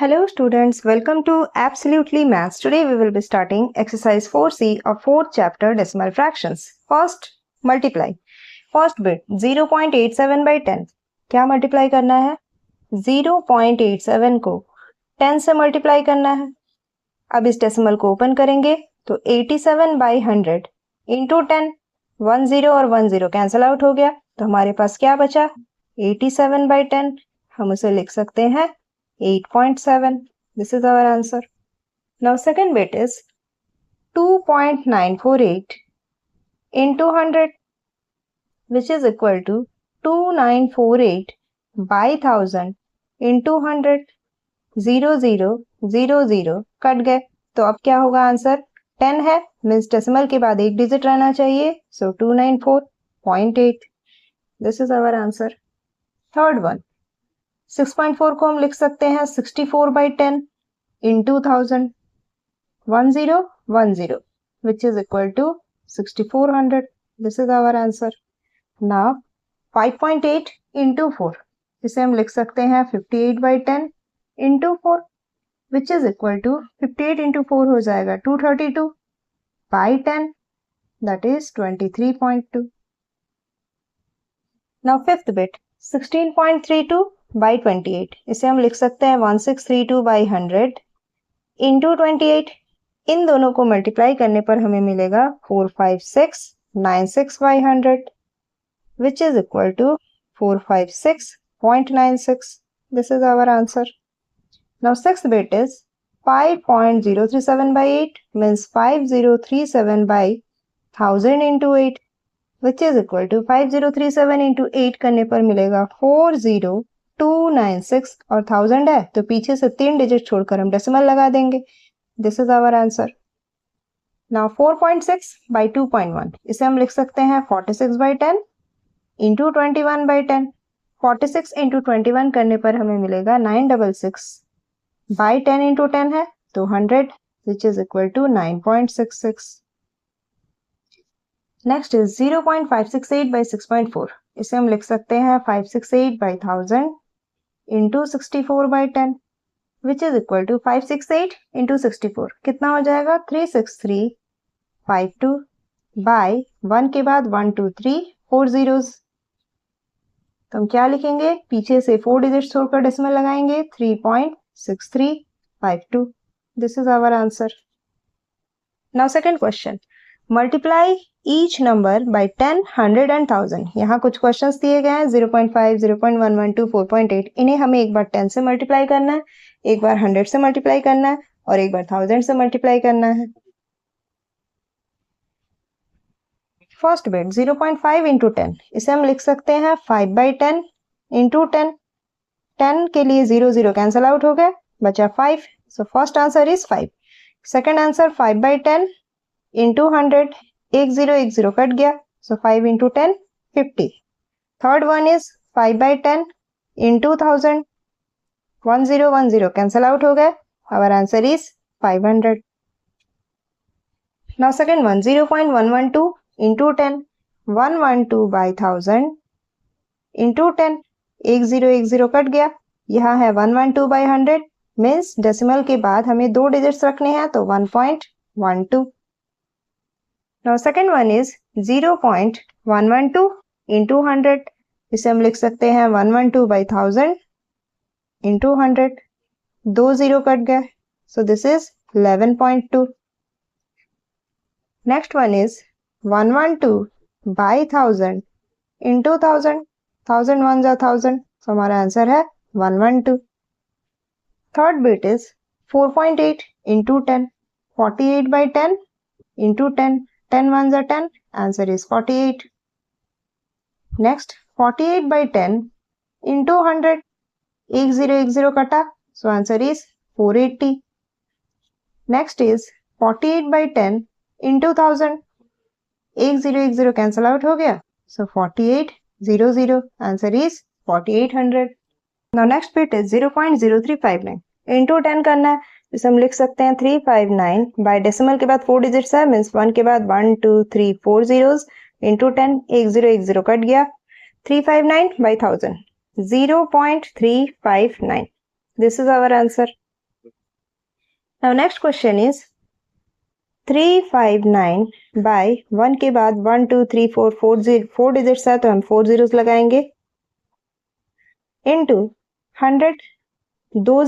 Hello students, welcome to Absolutely Maths. Today we will be starting exercise 4C of 4th chapter decimal fractions. First, multiply. First bit 0.87 by 10. क्या multiply करना है? 0.87 को 10 से multiply करना है. अब इस decimal को open करेंगे तो 87 by 100 into 10 10 और 10 cancel out हो गया तो हमारे पास क्या बचा 87 by 10 हम उसे लिख सकते हैं 8.7. This is our answer. Now second bit is 2.948 into 100 which is equal to 2948 by 1000 into 100. 0 0 0 0 cut गए तो अब क्या होगा आंसर 10 है मीन्स डेसिमल के बाद एक डिजिट रहना चाहिए so 294.8. This is our answer. Third one 6.4 को हम लिख सकते हैं 64 by 10 into 1000 1010 which is equal to 6400. This is our answer. Now 5.8 into 4 इसे हम लिख सकते हैं 58 by 10 into 4 which is equal to 58 into 4 हो जाएगा 232 by 10 that is 23.2. Now fifth bit 16.32 by 28 इसे हम लिख सकते हैं 1632 by 100 into 28. इन दोनों को मल्टीप्लाई करने पर हमें मिलेगा 45696 by 100 which is equal to 456.96. This is our answer. Now sixth bit is 5.037 by 8 means 5037 by 1000 into 8 which is equal to 5037 into 8 करने पर मिलेगा 40296 और 1000 है तो पीछे से 3 डिजिट छोड़कर हम डेसिमल लगा देंगे. This is our answer. Now 4.6 by 2.1 इसे हम लिख सकते हैं 46 by 10 into 21 by 10. 46 into 21 करने पर हमें मिलेगा 966 by 10 into 10 है तो 100 which is equal to 9.66. Next is 0.568 by 6.4 इसे हम लिख सकते हैं 568 by 1000 into 64 by 10 which is equal to 568 into 64 कितना हो जाएगा 36352 by 1 के बाद 1 2 3 4 zeros. तो हम क्या लिखेंगे पीछे से 4 डिजिट छोड़कर डेसिमल लगाएंगे 3.6352. This is our answer. Now second question multiply each number by 10 100 and 1000. यहाँ कुछ क्वेश्चंस दिए गए हैं 0.5 0.112 4.8. इन्हें हमें एक बार 10 से मल्टीप्लाई करना है एक बार 100 से मल्टीप्लाई करना है और एक बार 1000 से मल्टीप्लाई करना है. फर्स्ट बिट 0.5 into 10 इसे हम लिख सकते हैं 5 by 10 into 10. 10 के लिए 0 0 कैंसल आउट हो गया बचा 5 so first answer is 5. Second answer 5 by 10 into 100 एक 0 कट गया so 5 into 10 50. Third one is 5 by 10 into 1000 10 cancel out हो गए our answer is 500. Now second one 0.112 into 10 112 by 1000 into 10 एक 0 कट गया यहाँ है 112 by 100 मीन्स डेसिमल के बाद हमें 2 डिजिट्स रखने हैं तो 1.12. Now second one is 0.112 into 100 इसे हम लिख सकते हैं 112 by 1000 into 100 2 0 कट गए so this is 11.2. Next one is 112 by 1000 into 1000 1000 ones are 1000 so हमारा आंसर है 112. Third bit is 4.8 into 10 48 by 10 into 10 10 ones are 10 answer is 48. Next 48 by 10 into 100 एक 0 कटा so answer is 480. Next is 48 by 10 into 1000 एक 0 cancel out हो गया so 4800 answer is 4800. Now next bit is 0.0359 into 10 करना है इसे हम लिख सकते हैं 359 बाय डेसिमल के बाद 4 डिजिट्स है मीन्स 1 के बाद 1 2 3 4 zeros into 10 एक 0 कट गया 359 by 1000 0.359. This is our answer. Now next question is 359 by 1 के बाद 1 2 3 4 4 डिजिट्स है तो हम 4 जीरोस लगाएंगे इनटू 100 2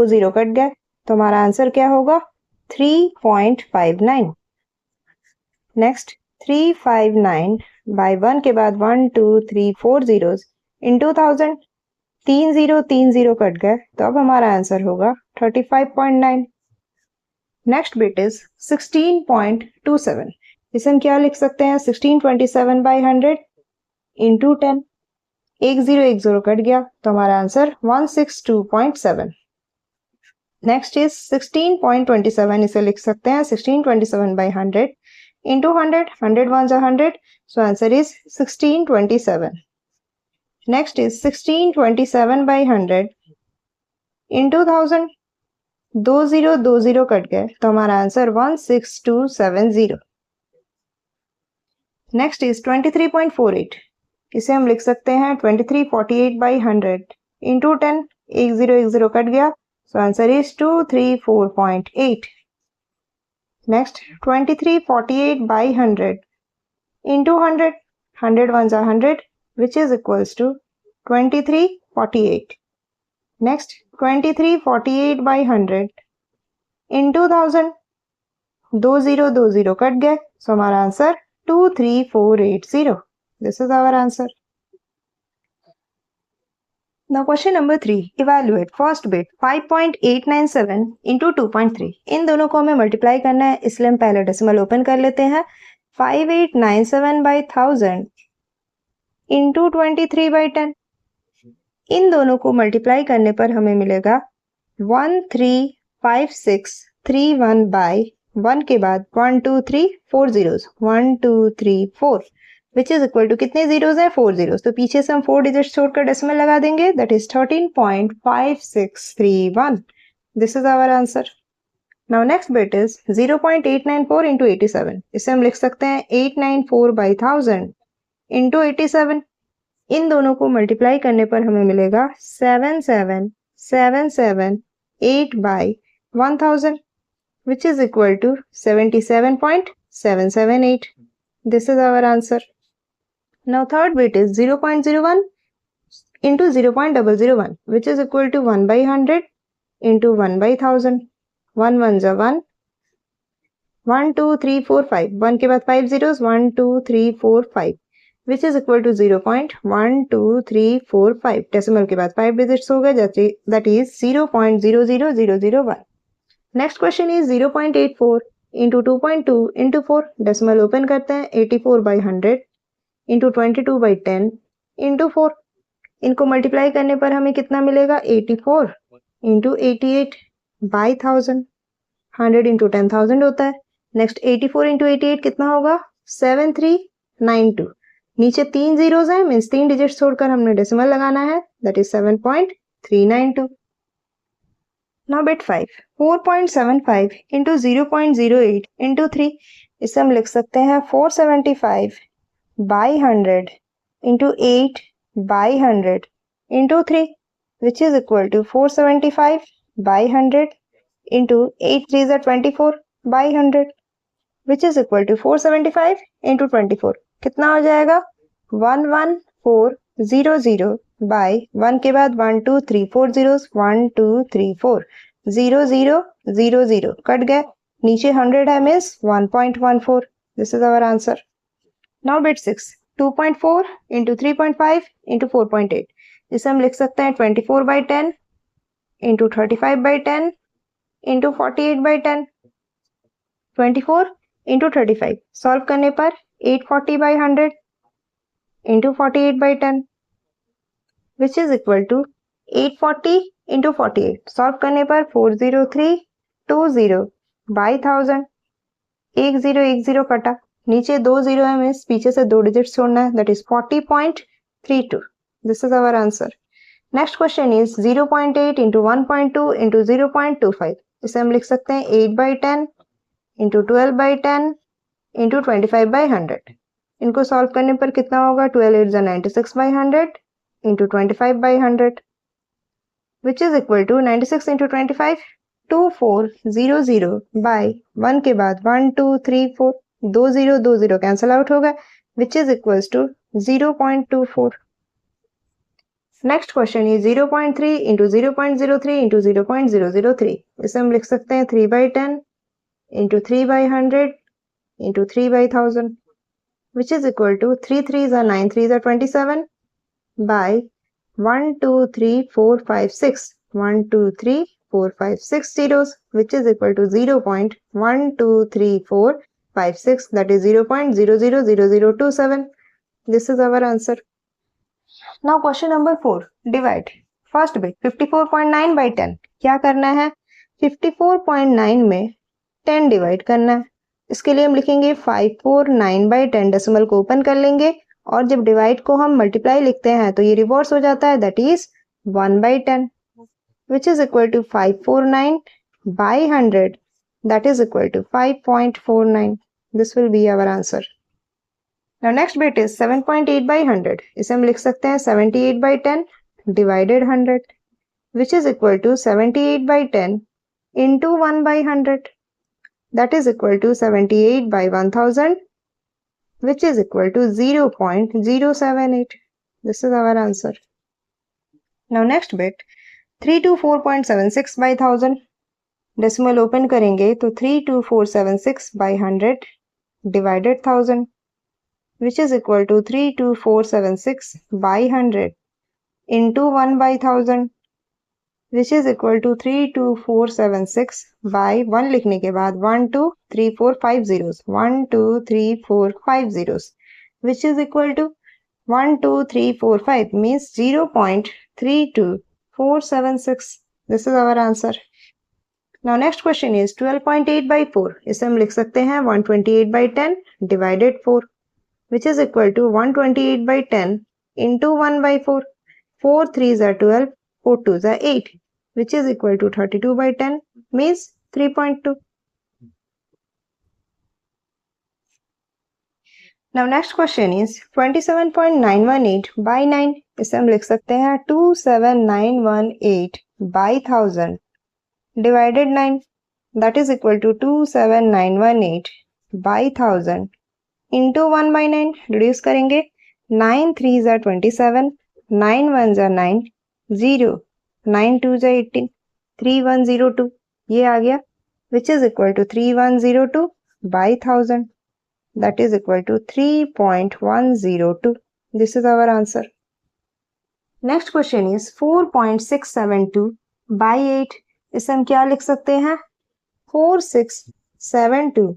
जीरो कट गया तो हमारा आंसर क्या होगा 3.59। नेक्स्ट 359 बाय 1 के बाद 1 2 3 4 जीरोस इनटू 1000 3 जीरो कट गए तो अब हमारा आंसर होगा 35.9। Next bit is 16.27। इसे हम क्या लिख सकते हैं 1627 बाई 100 इंटू 10 1 0 कट गया तो हमारा आंसर 162.7। Next is 16.27। इसे लिख सकते हैं 1627 बाई 100 इंटू 100 100 1 जा 100 सो answer is 1627। Next is 1627 by 100 into 1000 2 0 cut गए तो हमारा आंसर 16270। Next is 23.48। इसे हम लिख सकते हैं 2348 बाई 100 इंटू 10 1 0 कट गया so answer is 234.8। Next 2348 by 100 into 100 100 1 जा 100 which is equals to 2348। Next 2348 by 100 into 1000 2 0 cut गए सो हमारा answer 23480। This is our answer. Now question number 3 evaluate first bit 5.897 into 2.3। इन दोनों को हमें मल्टीप्लाई करना है इसलिए हम पहले डेसिमल ओपन कर लेते हैं 5897 बाई 1000 इंटू 23 बाई 10। इन दोनों को मल्टीप्लाई करने पर हमें मिलेगा 135631 बाई 1 के बाद 1 2 3 4 zeros 1 2 3 4 which is equal to कितने जीरोस हैं 4 जीरोस तो पीछे से हम 4 डिजिट्स छोड़कर डेसिमल लगा देंगे that is 13.5631। This is our answer. Now next bit is 0.894 into 87। इसे हम लिख सकते हैं 894 बाई 1000 इंटू 87। इन दोनों को मल्टीप्लाई करने पर हमें मिलेगा 7778 by 1000 which is equal to 77.778. This is our answer. Now third bit is 0.01 into 0.001 which is equal to 1 by 100 into 1 by 1000. 1 1 is 1. 1 2 3 4 5 1 के बाद 5 zeros 1 2 3 4 5 which is equal to 0.12345 decimal के बाद 5 डिजिट्स हो गए that is 0.00001। Next question is 0.84 into 2.2 into 4 decimal open करते हैं 84 by 100 into 22 by 10 into 4। इनको multiply करने पर हमें कितना मिलेगा 84 इंटू 88 बाई 1000 100 इंटू 10,000 होता है। नेक्स्ट 84 इंटू 88 कितना होगा 7392। नीचे 3 जीरोस हैं मीन्स 3 डिजिट्स छोड़कर हमने डेसिमल लगाना है that is 7.392। Now bit 5 4.75 into 0.08 into 3। इसे हम लिख सकते हैं 475 by 100 into 8 by 100 into 3 which is equal to 475 by 100 into 8 3 is 24 by 100 which is equal to 475 into 24 कितना हो जाएगा 11400 बाई 1 के बाद 1 2 3 4 जीरोस 1 2 3 4 0 0 0 0 कट गए नीचे 100 है means 1.14। This is our answer. Now bit 6 2.4 into 3.5 into 4.8। इसे हम लिख सकते हैं 24 by 10 into 35 by 10 into 48 by 10। 24 into 35 solve करने पर 840 by 100 into 48 by 10 which is equal to 840 into 48 solve करने पर 40320 बाई 1000 10 कटा नीचे 2 जीरो है मीन्स पीछे से 2 डिजिट्स छोड़ना है that is 40.32। This is our answer. Next question is 0.8 into 1.2 into 0.25। इसे हम लिख सकते हैं 8 by 10 into 12 by 10 into 25 by 100। इनको सॉल्व करने पर कितना होगा 12 8 96 by 100 into 25 by 100 which is equal to 96 into 25 2400 by 1 के बाद 1 2 3 4 2 0 कैंसल आउट होगा which is equals to 0.24. Next question ये 0.3 इंटू 0.03 इंटू 0.003. इसे हम लिख सकते हैं 3/10 into 3/100 into 3/1000 which is equal to 3 3s are 9 3s are 27 by 1 2 3 4 5 6 1 2 3 4 5 6 zeros which is equal to 0.123456 that is 0.000027. This is our answer. Now question number 4. Divide. First bit 54.9 by 10. क्या करना है 54.9 में 10 divide करना है. इसके लिए हम लिखेंगे 549 by 10 डेसिमल को ओपन कर लेंगे और जब डिवाइड को हम मल्टीप्लाई लिखते हैं तो ये रिवर्स हो जाता है that is 1/10 which is equal to 549 by 100 that is equal to 5.49. This will be our answer. Now next bit is 7.8 by 100. इसे हम लिख सकते हैं 78 by 10 divided 100 which is equal to 78 by 10 into 1 by 100 that is equal to 78 by 1000 which is equal to 0.078. This is our answer. Now next bit 324.76 by 1000. Decimal open करेंगे तो 32476 by 100 divided 1000 which is equal to 32476 by 100 into 1 by 1000 which is equal to 32476 by 1 लिखने के बाद 1 2 3 4 5 zeros 1 2 3 4 5 zeros which is equal to 1 2 3 4 5 means 0.32476. This is our answer. Now next question is 12.8 by 4. इसे हम लिख सकते हैं 128 by 10 divided 4 which is equal to 128 by 10 into 1 by 4. 4 3s are 12, 4 2s are 8 which is equal to 32 by 10 means 3.2. Now next question is 27.918 by 9. इसे हम लिख सकते हैं 27918 by 1000 divided 9 that is equal to 27918 by 1000 into 1 by 9. reduce करेंगे 9 3s are 27 9 1s are 9 0 9 2s are 18 3102 ये आ गया which is equal to 3102 by 1000 that is equal to 3.102. This is our answer. Next question is 4.672 by 8. इसे हम क्या लिख सकते हैं 4672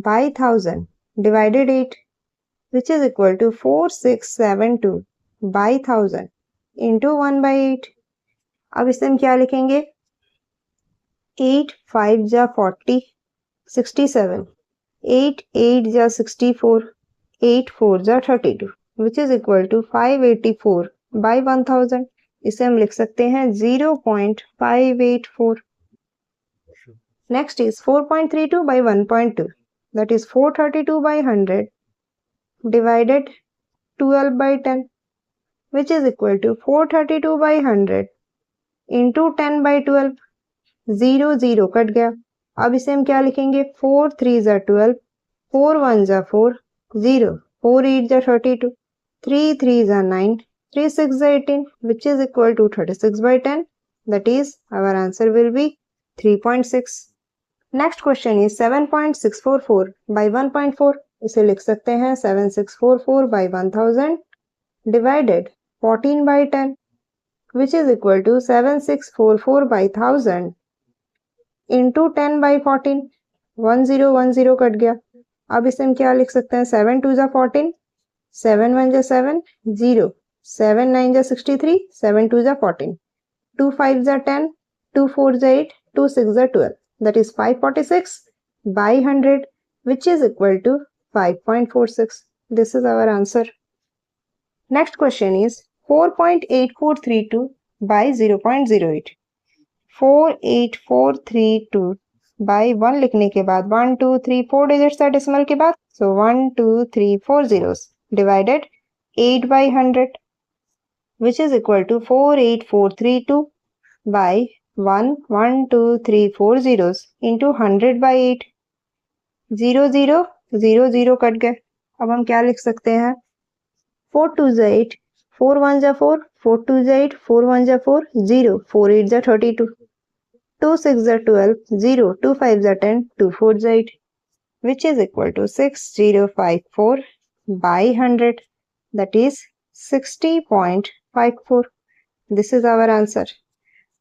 by 1000 divided 8 which is equal to 4672 by 1000 into 1 by 8. अब इसे हम क्या लिखेंगे 8 5 जा 40 67 8 8 जा 64 8 4 जा 32 which is equal to 584 by 1000. इसे हम लिख सकते हैं 0.584. Next is 4.32 by 1.2 that is 432 by 100 divided 12 by 10 which is equal to 432 by 100 into 10 by 12. 0 0 cut गया. अब इसे हम क्या लिखेंगे 4 3s are 12 4 1s are 4 0 4 8s are 32 3 3s are 9 3 6s are 18 which is equal to 36 by 10. That is our answer will be 3.6. Next question is 7.644 by 1.4. इसे लिख सकते हैं 7644 by 1000 divided 14 by 10 which is equal to 7644 by 1000 into 10 by 14. 1010 cut गया. अब इसे हम क्या लिख सकते हैं 7 2s are 14 7 1s are 7 0 7 9s are 63 7 2s are 14 2 5s are 10 2 4s are 8 2 6s are 12 that is 546 by 100 which is equal to 5.46. This is our answer. Next question is 4.8432 by 0.08. 48432 by 1 लिखने के बाद 1 2 3 4 डिजिट्स है decimal के बाद so 1 2 3 4 zeros divided 8 by 100 which is equal to 48432 by 1 1 2 3 4 zeros into 100 by 8. 0 0 0 0 cut गए. अब हम क्या लिख सकते हैं? 4 2 जा 8, 4 1 जा 4, 4 2 जा 8, 4 1 जा 4, 0, 4 8 जा 32, 2 6 जा 12, 0, 2 5 जा 10, 2 4 जा 8, which is equal to 6054 by 100, that is 60.54. This is our answer.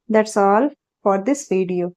That's all for this video.